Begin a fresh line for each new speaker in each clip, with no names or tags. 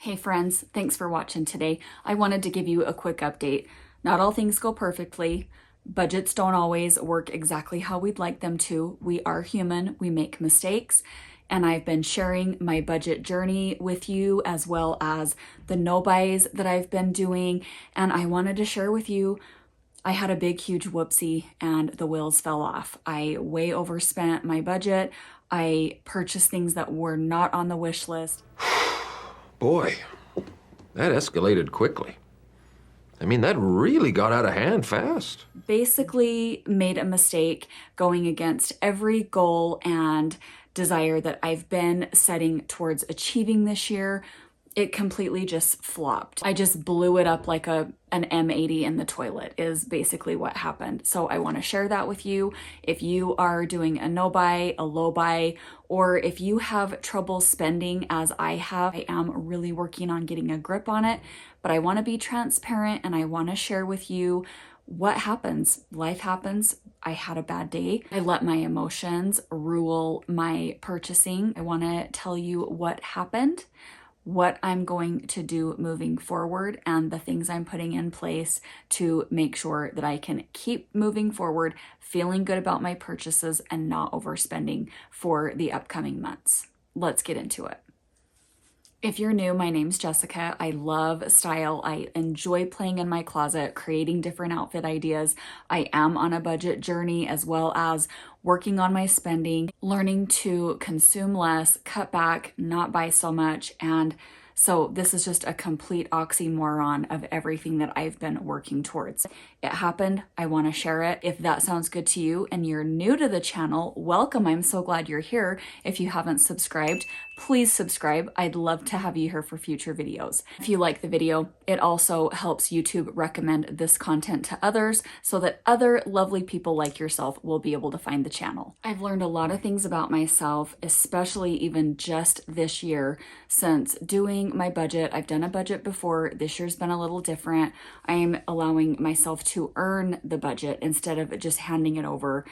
Hey friends, thanks for watching today. I wanted to give you a quick update. Not all things go perfectly. Budgets don't always work exactly how we'd like them to. We are human, we make mistakes, and I've been sharing my budget journey with you as well as the no-buys that I've been doing, and I wanted to share with you I had a big, huge whoopsie and the wheels fell off. I way overspent my budget. I purchased things that were not on the wish list.
Boy, that escalated quickly. I mean, that really got out of hand fast.
Basically made a mistake going against every goal and desire that I've been setting towards achieving this year. It completely just flopped. I just blew it up like an M80 in the toilet is basically what happened. So I want to share that with you. If you are doing a no buy, a low buy, or if you have trouble spending as I have, I am really working on getting a grip on it, but I want to be transparent and I want to share with you what happens. Life happens. I had a bad day. I let my emotions rule my purchasing. I want to tell you what happened, what I'm going to do moving forward, and the things I'm putting in place to make sure that I can keep moving forward, feeling good about my purchases and not overspending for the upcoming months. Let's get into it. If you're new, my name's Jessica. I love style. I enjoy playing in my closet, creating different outfit ideas. I am on a budget journey as well as working on my spending, learning to consume less, cut back, not buy so much. And so this is just a complete oxymoron of everything that I've been working towards. It happened. I want to share it. If that sounds good to you and you're new to the channel, welcome. I'm so glad you're here. If you haven't subscribed, please subscribe. I'd love to have you here for future videos. If you like the video, it also helps YouTube recommend this content to others so that other lovely people like yourself will be able to find the channel. I've learned a lot of things about myself, especially even just this year since doing my budget. I've done a budget before. This year's been a little different. I'm allowing myself to earn the budget instead of just handing it over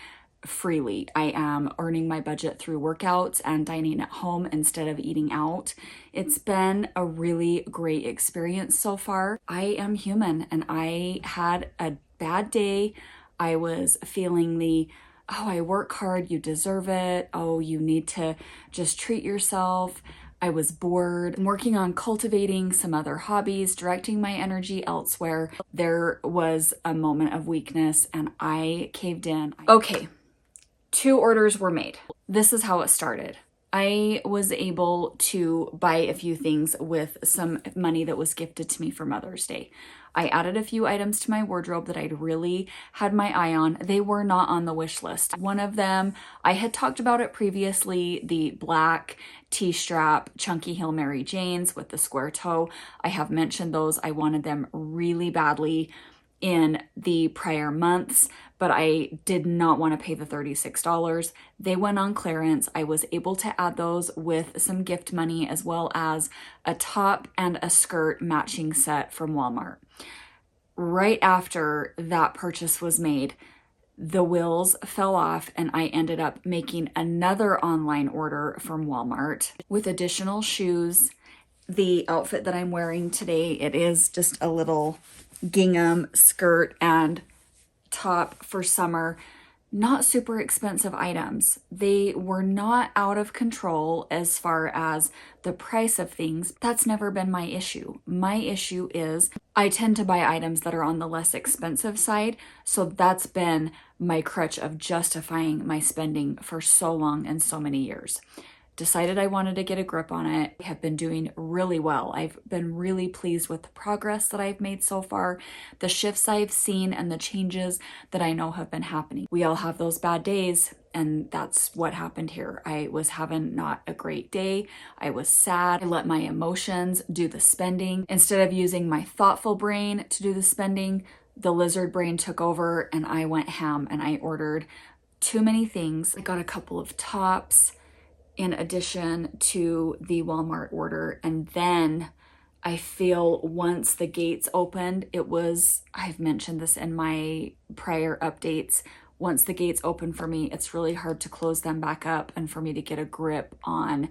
freely. I am earning my budget through workouts and dining at home instead of eating out. It's been a really great experience so far. I am human and I had a bad day. I was feeling oh, I work hard, you deserve it. Oh, you need to just treat yourself. I was bored. I'm working on cultivating some other hobbies, directing my energy elsewhere. There was a moment of weakness and I caved in. Okay. 2 orders were made. This is how it started. I was able to buy a few things with some money that was gifted to me for Mother's Day. I added a few items to my wardrobe that I'd really had my eye on. They were not on the wish list. One of them, I had talked about it previously, the black T-strap chunky heel Mary Janes with the square toe. I have mentioned those. I wanted them really badly in the prior months, but I did not want to pay the $36. They went on clearance. I was able to add those with some gift money as well as a top and a skirt matching set from Walmart. Right after that purchase was made, the wheels fell off and I ended up making another online order from Walmart with additional shoes. The outfit that I'm wearing today, it is just a little gingham skirt and top for summer. Not super expensive items. They were not out of control as far as the price of things. That's never been my issue. My issue is I tend to buy items that are on the less expensive side. So that's been my crutch of justifying my spending for so long and so many years. Decided I wanted to get a grip on it. I have been doing really well. I've been really pleased with the progress that I've made so far, the shifts I've seen and the changes that I know have been happening. We all have those bad days, and that's what happened here. I was having not a great day. I was sad. I let my emotions do the spending. Instead of using my thoughtful brain to do the spending, the lizard brain took over and I went ham and I ordered too many things. I got a couple of tops in addition to the Walmart order. And then I feel once the gates opened, I've mentioned this in my prior updates, once the gates open for me, it's really hard to close them back up and for me to get a grip on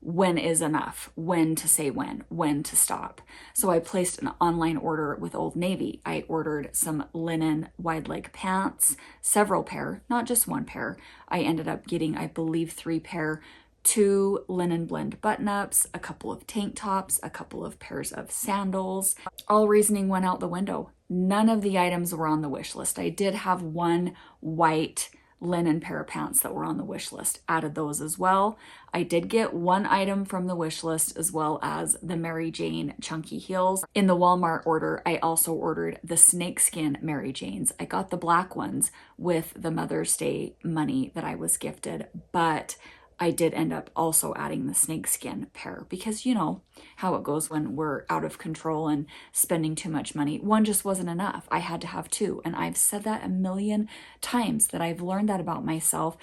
when is enough, when to say when to stop. So I placed an online order with Old Navy. I ordered some linen wide leg pants, several pair, not just one pair. I ended up getting, I believe, 3 pair, 2 linen blend button-ups, a couple of tank tops, a couple of pairs of sandals. All reasoning went out the window. None of the items were on the wish list. I did have one white linen pair of pants that were on the wish list. Added those as well. I did get one item from the wish list as well as the Mary Jane chunky heels. In the Walmart order, I also ordered the snakeskin Mary Janes. I got the black ones with the Mother's Day money that I was gifted, but I did end up also adding the snakeskin pair because you know how it goes when we're out of control and spending too much money. One just wasn't enough. I had to have 2. And I've said that a million times that I've learned that about myself.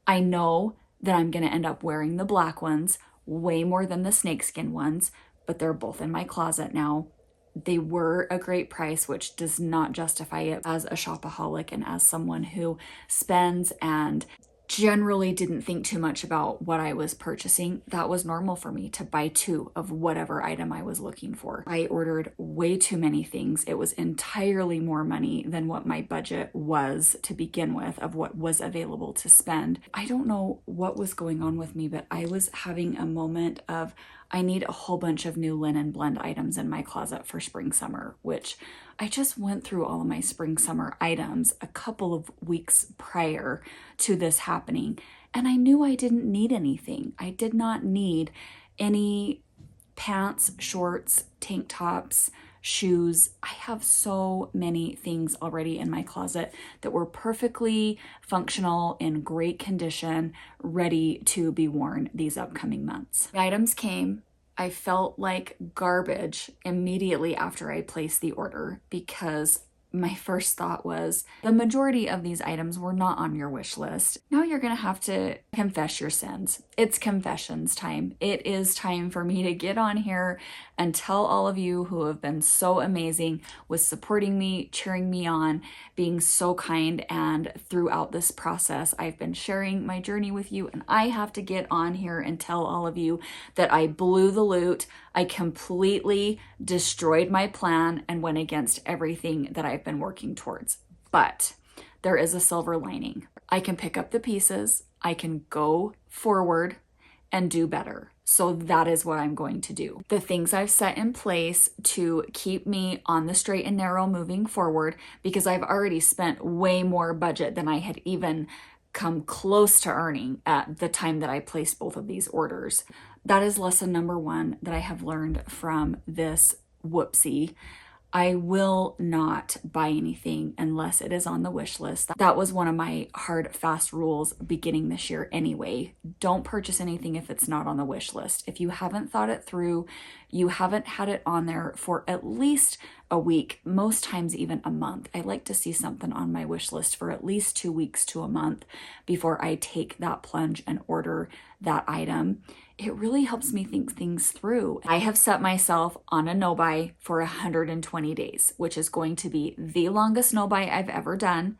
I know that I'm going to end up wearing the black ones way more than the snakeskin ones, but they're both in my closet now. They were a great price, which does not justify it as a shopaholic and as someone who spends and generally didn't think too much about what I was purchasing. That was normal for me to buy 2 of whatever item I was looking for. I ordered way too many things. It was entirely more money than what my budget was to begin with of what was available to spend. I don't know what was going on with me, but I was having a moment of I need a whole bunch of new linen blend items in my closet for spring summer, which I just went through all of my spring summer items a couple of weeks prior to this happening, and I knew I didn't need anything. I did not need any pants, shorts, tank tops, shoes. I have so many things already in my closet that were perfectly functional, in great condition, ready to be worn these upcoming months. The items came. I felt like garbage immediately after I placed the order because my first thought was the majority of these items were not on your wish list. Now you're going to have to confess your sins. It's confessions time. It is time for me to get on here and tell all of you who have been so amazing with supporting me, cheering me on, being so kind, and throughout this process, I've been sharing my journey with you, and I have to get on here and tell all of you that I blew the loot. I completely destroyed my plan and went against everything that I've been working towards. But there is a silver lining. I can pick up the pieces, I can go forward and do better. So that is what I'm going to do. The things I've set in place to keep me on the straight and narrow moving forward, because I've already spent way more budget than I had even come close to earning at the time that I placed both of these orders. That is lesson number 1 that I have learned from this whoopsie. I will not buy anything unless it is on the wish list. That was one of my hard, fast rules beginning this year anyway. Don't purchase anything if it's not on the wish list. If you haven't thought it through, you haven't had it on there for at least a week, most times even a month. I like to see something on my wish list for at least 2 weeks to a month before I take that plunge and order that item. It really helps me think things through. I have set myself on a no-buy for 120 days, which is going to be the longest no-buy I've ever done.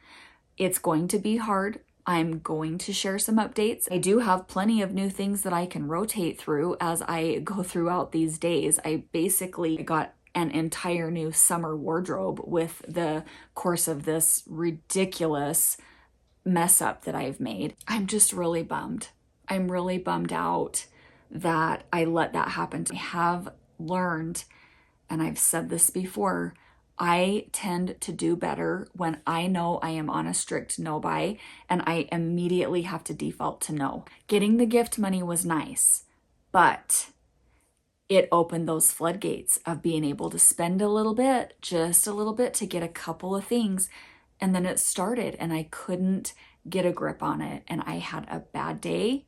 It's going to be hard. I'm going to share some updates. I do have plenty of new things that I can rotate through as I go throughout these days. I basically got an entire new summer wardrobe with the course of this ridiculous mess up that I've made. I'm just really bummed. I'm really bummed out that I let that happen. I have learned, and I've said this before, I tend to do better when I know I am on a strict no buy and I immediately have to default to no. Getting the gift money was nice, but it opened those floodgates of being able to spend a little bit, just a little bit, to get a couple of things. And then it started and I couldn't get a grip on it. And I had a bad day.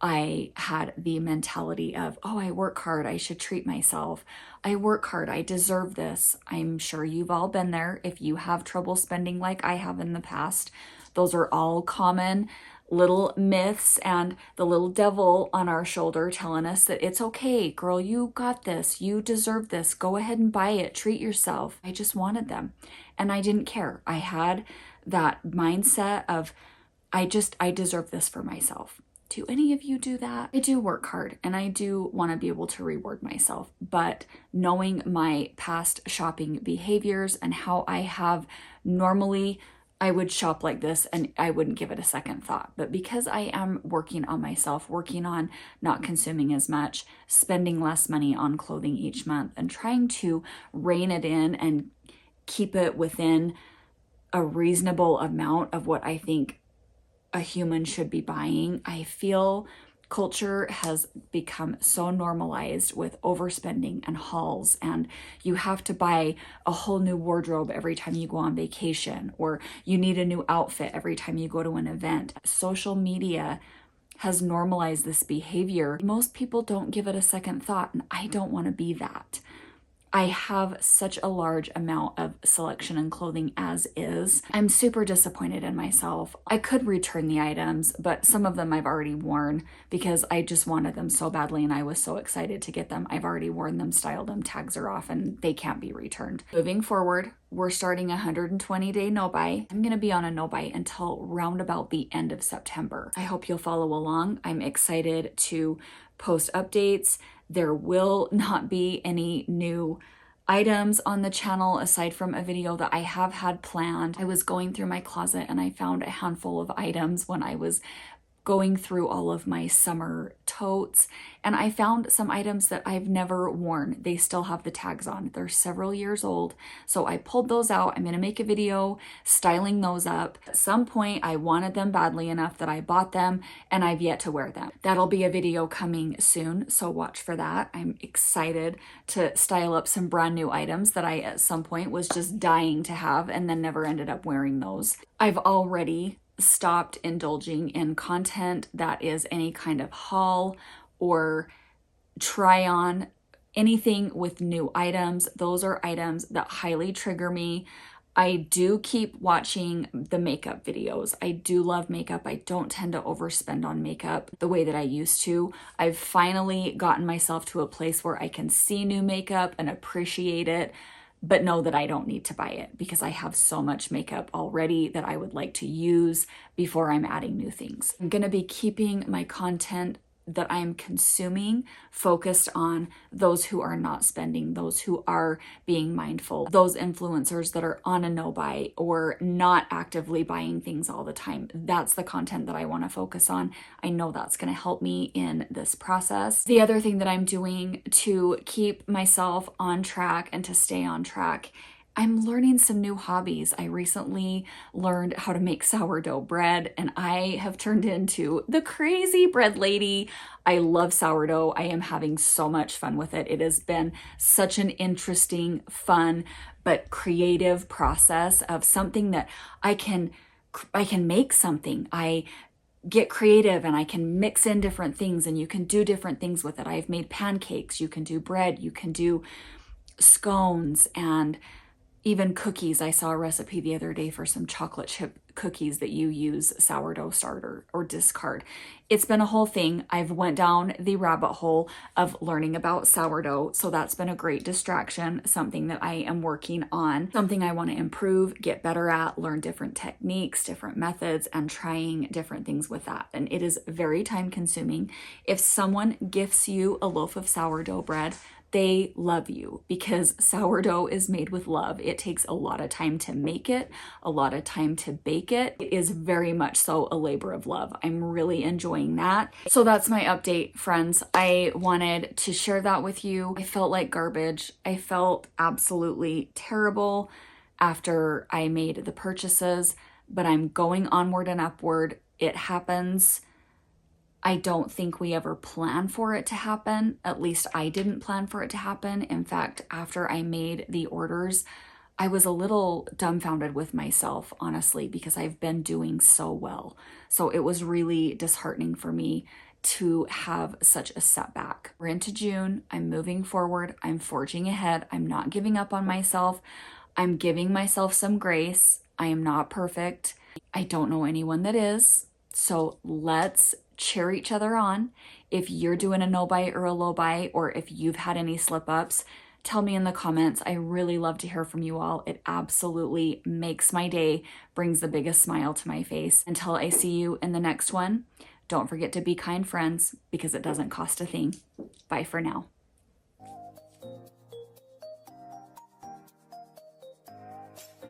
I had the mentality of, oh, I work hard, I should treat myself. I work hard, I deserve this. I'm sure you've all been there. If you have trouble spending like I have in the past, those are all common little myths and the little devil on our shoulder telling us that it's okay, girl, you got this, you deserve this, go ahead and buy it, treat yourself. I just wanted them and I didn't care. I had that mindset of, I deserve this for myself. Do any of you do that? I do work hard and I do want to be able to reward myself, but knowing my past shopping behaviors and how I have normally, I would shop like this and I wouldn't give it a second thought. But because I am working on myself, working on not consuming as much, spending less money on clothing each month, and trying to rein it in and keep it within a reasonable amount of what I think a human should be buying, I feel culture has become so normalized with overspending and hauls, and you have to buy a whole new wardrobe every time you go on vacation, or you need a new outfit every time you go to an event. Social media has normalized this behavior. Most people don't give it a second thought, and I don't want to be that. I have such a large amount of selection in clothing as is. I'm super disappointed in myself. I could return the items, but some of them I've already worn because I just wanted them so badly and I was so excited to get them. I've already worn them, styled them, tags are off, and they can't be returned. Moving forward, we're starting a 120-day no-buy. I'm gonna be on a no-buy until round about the end of September. I hope you'll follow along. I'm excited to post updates. There will not be any new items on the channel aside from a video that I have had planned. I was going through my closet and I found a handful of items when I was going through all of my summer totes, and I found some items that I've never worn. They still have the tags on. They're several years old, so I pulled those out. I'm gonna make a video styling those up. At some point, I wanted them badly enough that I bought them, and I've yet to wear them. That'll be a video coming soon, so watch for that. I'm excited to style up some brand new items that I at some point was just dying to have and then never ended up wearing those. I've already stopped indulging in content that is any kind of haul or try on, anything with new items. Those are items that highly trigger me. I do keep watching the makeup videos. I do love makeup. I don't tend to overspend on makeup the way that I used to. I've finally gotten myself to a place where I can see new makeup and appreciate it, but know that I don't need to buy it because I have so much makeup already that I would like to use before I'm adding new things. I'm gonna be keeping my content that I'm consuming focused on those who are not spending, those who are being mindful, those influencers that are on a no-buy or not actively buying things all the time. That's the content that I want to focus on. I know that's going to help me in this process. The other thing that I'm doing to keep myself on track and to stay on track, I'm learning some new hobbies. I recently learned how to make sourdough bread, and I have turned into the crazy bread lady. I love sourdough. I am having so much fun with it. It has been such an interesting, fun, but creative process of something that I can make something. I get creative and I can mix in different things and you can do different things with it. I've made pancakes, you can do bread, you can do scones, and even cookies. I saw a recipe the other day for some chocolate chip cookies that you use sourdough starter or discard. It's been a whole thing. I've went down the rabbit hole of learning about sourdough, so that's been a great distraction, something that I am working on, something I want to improve, get better at, learn different techniques, different methods, and trying different things with that. And it is very time consuming. If someone gifts you a loaf of sourdough bread, they love you because sourdough is made with love. It takes a lot of time to make it, a lot of time to bake it. It is very much so a labor of love. I'm really enjoying that. So that's my update, friends. I wanted to share that with you. I felt like garbage. I felt absolutely terrible after I made the purchases, but I'm going onward and upward. It happens. I don't think we ever plan for it to happen. At least I didn't plan for it to happen. In fact, after I made the orders, I was a little dumbfounded with myself, honestly, because I've been doing so well. So it was really disheartening for me to have such a setback. We're into June. I'm moving forward. I'm forging ahead. I'm not giving up on myself. I'm giving myself some grace. I am not perfect. I don't know anyone that is. So let's cheer each other on. If you're doing a no buy or a low buy, or if you've had any slip ups, tell me in the comments. I really love to hear from you all. It absolutely makes my day, brings the biggest smile to my face. Until I see you in the next one, don't Don't forget to be kind, friends, because it doesn't cost a thing. Bye for now.